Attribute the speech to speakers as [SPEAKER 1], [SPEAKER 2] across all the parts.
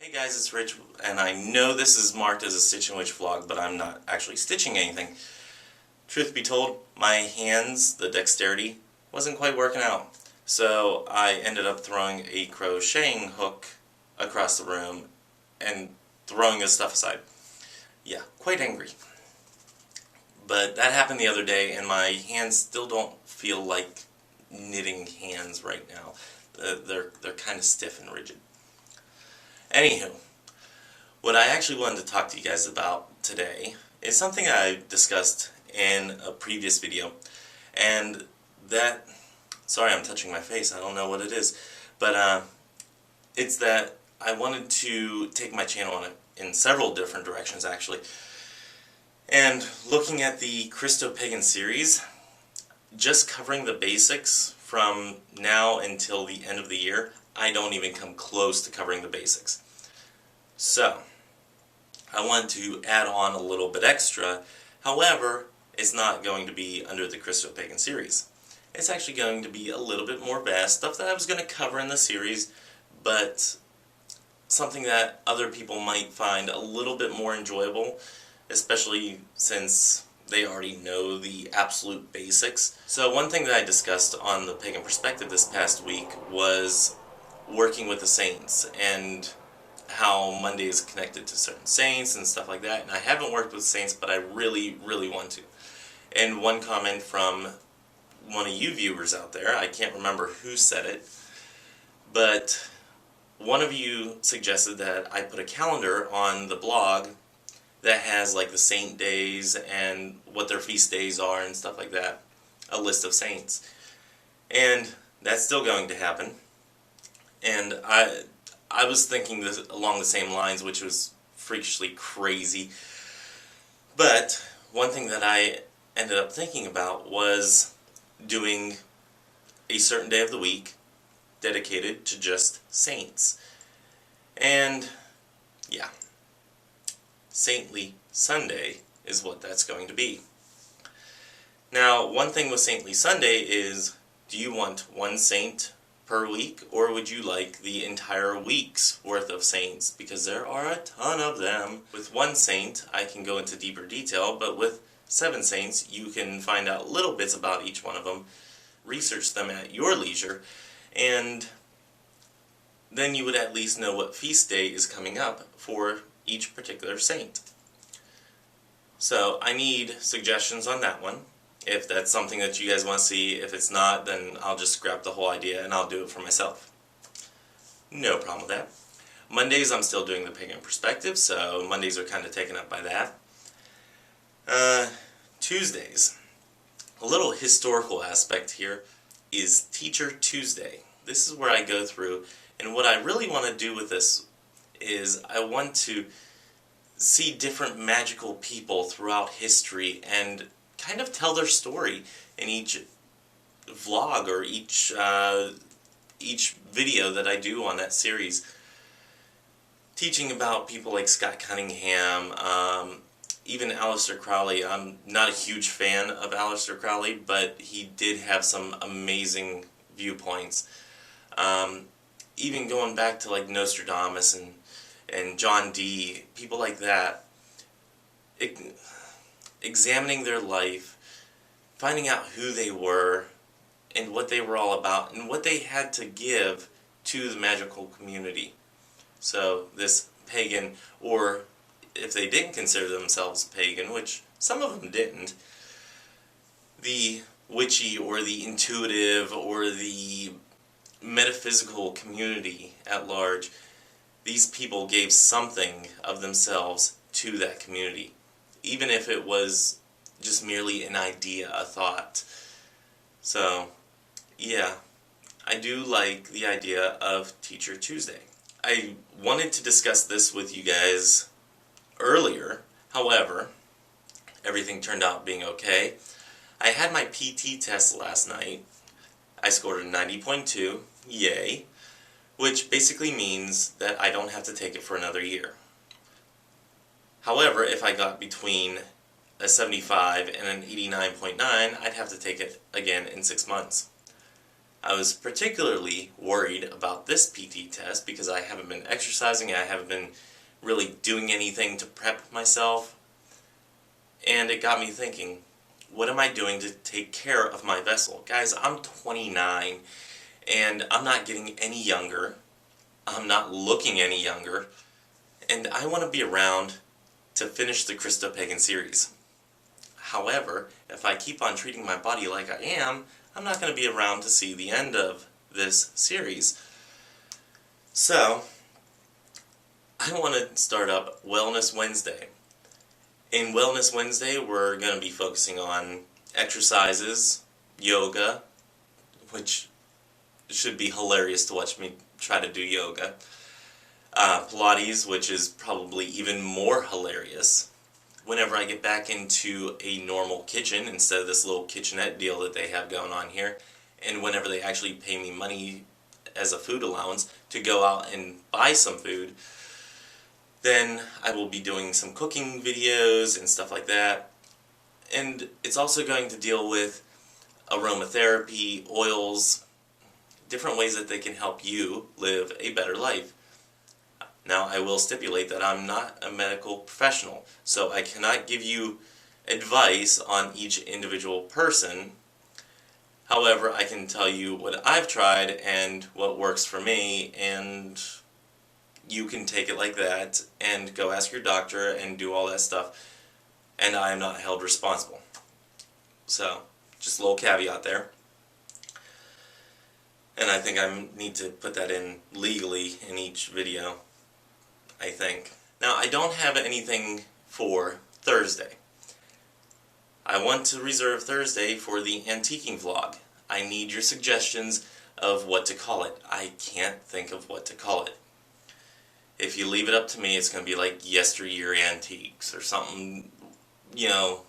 [SPEAKER 1] Hey guys, it's Rich, and I know this is marked as a Stitch and Witch vlog, but I'm not actually stitching anything. Truth be told, my hands, the dexterity, wasn't quite working out. So I ended up throwing a crocheting hook across the room and throwing this stuff aside. Yeah, quite angry. But that happened the other day, and my hands still don't feel like knitting hands right now. They're kind of stiff and rigid. Anywho, what I actually wanted to talk to you guys about today is something I discussed in a previous video, and that, sorry I'm touching my face, I don't know what it is, but it's that I wanted to take my channel in several different directions actually, and looking at the Christo-Pagan series, just covering the basics from now until the end of the year, I don't even come close to covering the basics. So, I wanted to add on a little bit extra. However, it's not going to be under the Christo-Pagan series. It's actually going to be a little bit more vast, stuff that I was going to cover in the series, but something that other people might find a little bit more enjoyable, especially since they already know the absolute basics. So one thing that I discussed on the Pagan Perspective this past week was working with the saints and how Monday is connected to certain saints and stuff like that. And I haven't worked with saints, but I really want to. And one comment from one of you viewers out there, I can't remember who said it, but one of you suggested that I put a calendar on the blog that has like the saint days and what their feast days are and stuff like that, a list of saints. And that's still going to happen. And I was thinking this along the same lines, which was freakishly crazy. But one thing that I ended up thinking about was doing a certain day of the week dedicated to just saints. And yeah, Saintly Sunday is what that's going to be. Now, one thing with Saintly Sunday is, do you want one saint per week, or would you like the entire week's worth of saints? Because there are a ton of them. With one saint, I can go into deeper detail, but with 7 saints, you can find out little bits about each one of them, research them at your leisure, and then you would at least know what feast day is coming up for each particular saint. So I need suggestions on that one, if that's something that you guys want to see. If it's not, then I'll just scrap the whole idea and I'll do it for myself. No problem with that. Mondays I'm still doing the Pagan Perspective, so Mondays are kind of taken up by that. Tuesdays. A little historical aspect here is Teacher Tuesday. This is where I go through, and what I really want to do with this is I want to see different magical people throughout history and kind of tell their story in each vlog or each video that I do on that series. Teaching about people like Scott Cunningham, even Aleister Crowley. I'm not a huge fan of Aleister Crowley, but he did have some amazing viewpoints. Even going back to like Nostradamus and John Dee, people like that. Examining their life, finding out who they were and what they were all about and what they had to give to the magical community. So this pagan, or if they didn't consider themselves pagan, which some of them didn't, the witchy or the intuitive or the metaphysical community at large, these people gave something of themselves to that community, even if it was just merely an idea, a thought. So, yeah, I do like the idea of Teacher Tuesday. I wanted to discuss this with you guys earlier, however, everything turned out being okay. I had my PT test last night. I scored a 90.2, yay, which basically means that I don't have to take it for another year. However, if I got between a 75 and an 89.9, I'd have to take it again in 6 months. I was particularly worried about this PT test because I haven't been exercising, I haven't been really doing anything to prep myself, and it got me thinking, what am I doing to take care of my vessel? Guys, I'm 29, and I'm not getting any younger, I'm not looking any younger, and I want to be around to finish the Christo-Pagan series. However, if I keep on treating my body like I am, I'm not going to be around to see the end of this series. So, I want to start up Wellness Wednesday. In Wellness Wednesday, we're going to be focusing on exercises, yoga, which should be hilarious to watch me try to do yoga, Pilates, which is probably even more hilarious whenever I get back into a normal kitchen instead of this little kitchenette deal that they have going on here, and whenever they actually pay me money as a food allowance to go out and buy some food, then I will be doing some cooking videos and stuff like that. And it's also going to deal with aromatherapy, oils, different ways that they can help you live a better life. Now, I will stipulate that I'm not a medical professional, so I cannot give you advice on each individual person. However, I can tell you what I've tried and what works for me, and you can take it like that and go ask your doctor and do all that stuff, and I am not held responsible. So, just a little caveat there. And I think I need to put that in legally in each video, I think. Now, I don't have anything for Thursday. I want to reserve Thursday for the antiquing vlog. I need your suggestions of what to call it. I can't think of what to call it. If you leave it up to me, it's going to be like Yesteryear Antiques or something, you know,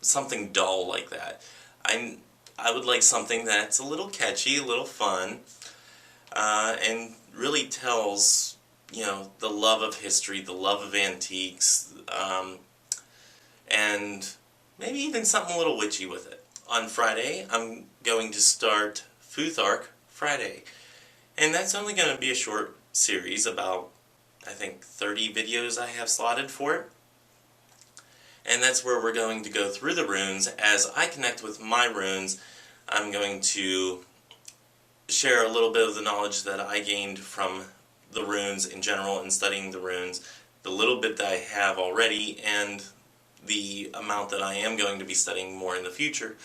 [SPEAKER 1] something dull like that. I would like something that's a little catchy, a little fun, and really tells, you know, the love of history, the love of antiques, and maybe even something a little witchy with it. On Friday, I'm going to start Futhark Friday, and that's only going to be a short series, about, I think, 30 videos I have slotted for it. And that's where we're going to go through the runes. As I connect with my runes, I'm going to share a little bit of the knowledge that I gained from the runes in general and studying the runes, the little bit that I have already, and the amount that I am going to be studying more in the future.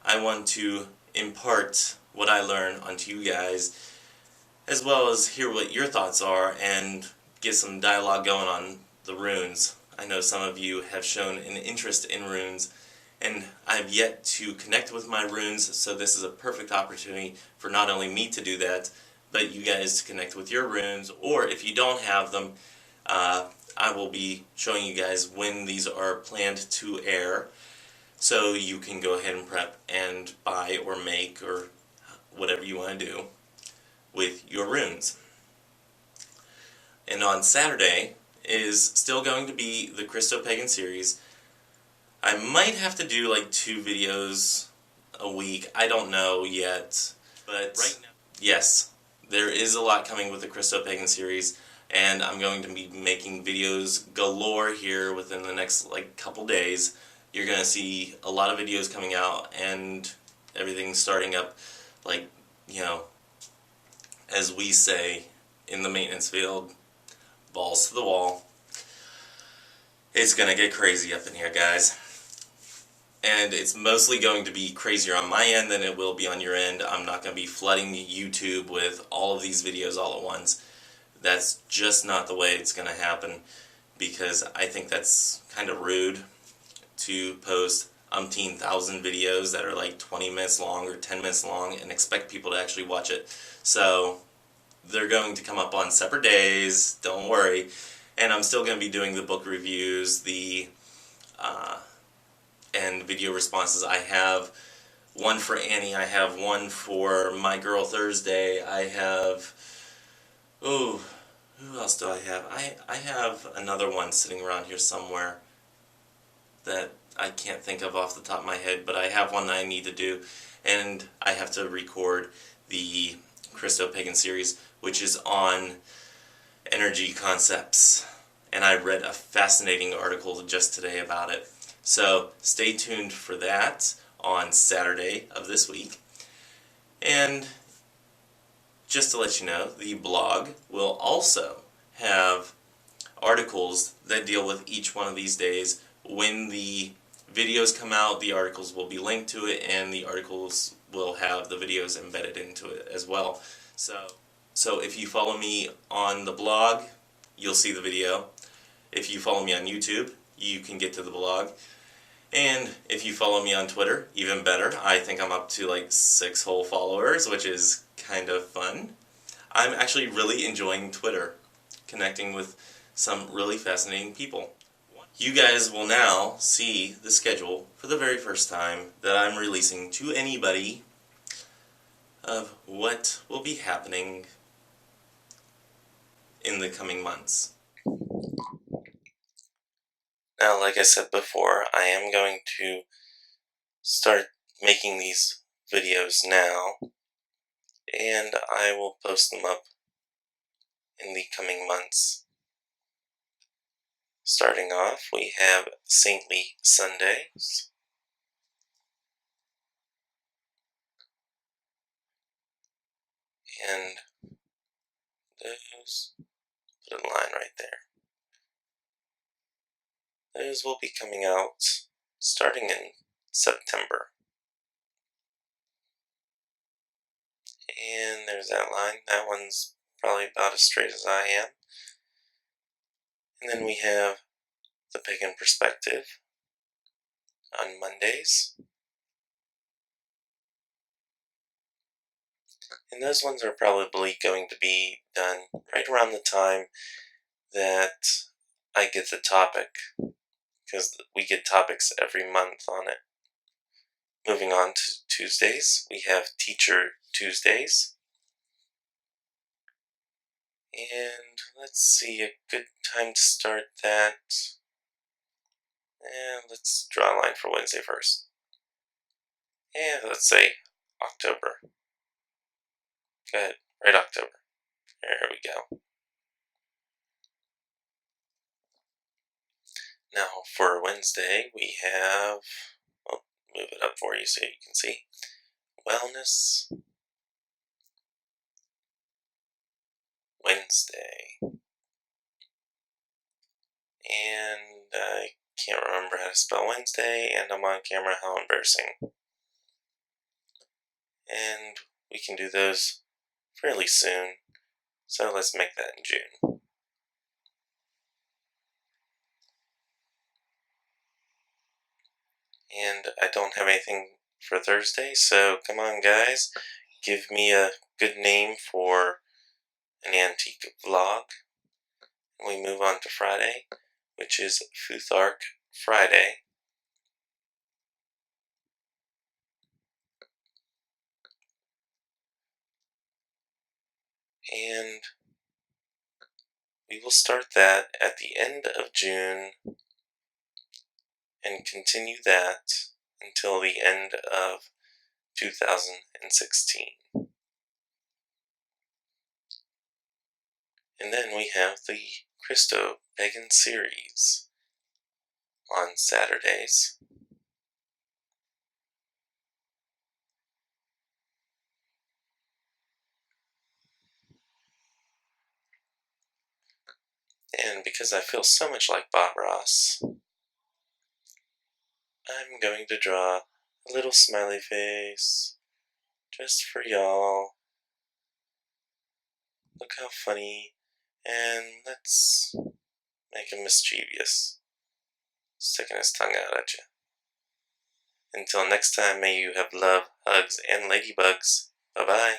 [SPEAKER 1] I want to impart what I learn onto you guys, as well as hear what your thoughts are and get some dialogue going on the runes. I know some of you have shown an interest in runes, and I've yet to connect with my runes, so this is a perfect opportunity for not only me to do that, but you guys to connect with your runes, or if you don't have them, I will be showing you guys when these are planned to air, so you can go ahead and prep and buy or make or whatever you want to do with your runes. And on Saturday is still going to be the Christo-Pagan series. I might have to do like 2 videos a week, I don't know yet, but right now, yes, there is a lot coming with the Christo-Pagan series, and I'm going to be making videos galore here within the next like couple days. You're going to see a lot of videos coming out and everything starting up, like, you know, as we say in the maintenance field, balls to the wall. It's going to get crazy up in here, guys. And it's mostly going to be crazier on my end than it will be on your end. I'm not going to be flooding YouTube with all of these videos all at once. That's just not the way it's going to happen, because I think that's kind of rude to post umpteen thousand videos that are like 20 minutes long or 10 minutes long and expect people to actually watch it. So they're going to come up on separate days, don't worry. And I'm still going to be doing the book reviews, and video responses. I have one for Annie, I have one for My Girl Thursday, I have, ooh, who else do I have? I have another one sitting around here somewhere that I can't think of off the top of my head, but I have one that I need to do. and I have to record the Christo-Pagan series, which is on energy concepts. And I read a fascinating article just today about it. So stay tuned for that on Saturday of this week. And just to let you know, the blog will also have articles that deal with each one of these days. When the videos come out, the articles will be linked to it, and the articles will have the videos embedded into it as well. So if you follow me on the blog, you'll see the video. If you follow me on YouTube, you can get to the blog. And if you follow me on Twitter, even better. I think I'm up to like 6 whole followers, which is kind of fun. I'm actually really enjoying Twitter, connecting with some really fascinating people. You guys will now see the schedule for the very first time that I'm releasing to anybody of what will be happening in the coming months. Now, like I said before, I am going to start making these videos now, and I will post them up in the coming months. Starting off, we have Saintly Sundays. And those, put a line right there. Those will be coming out starting in September. And there's that line. That one's probably about as straight as I am. And then we have the Pagan Perspective on Mondays. And those ones are probably going to be done right around the time that I get the topic, because we get topics every month on it. Moving on to Tuesdays, we have Teacher Tuesdays. And let's see, a good time to start that. And let's draw a line for Wednesday first. And let's say October. Go ahead, right October. There we go. Now for Wednesday, we have, I'll move it up for you so you can see, Wellness Wednesday. And I can't remember how to spell Wednesday, and I'm on camera, how embarrassing. And we can do those fairly soon, so let's make that in June. And I don't have anything for Thursday, so come on guys, give me a good name for an antique vlog. And we move on to Friday, which is Futhark Friday. And we will start that at the end of June and continue that until the end of 2016. And then we have the Christo-Pagan series on Saturdays. And because I feel so much like Bob Ross, I'm going to draw a little smiley face just for y'all. Look how funny, and let's make him mischievous, sticking his tongue out at you. Until next time, may you have love, hugs, and ladybugs. Bye-bye.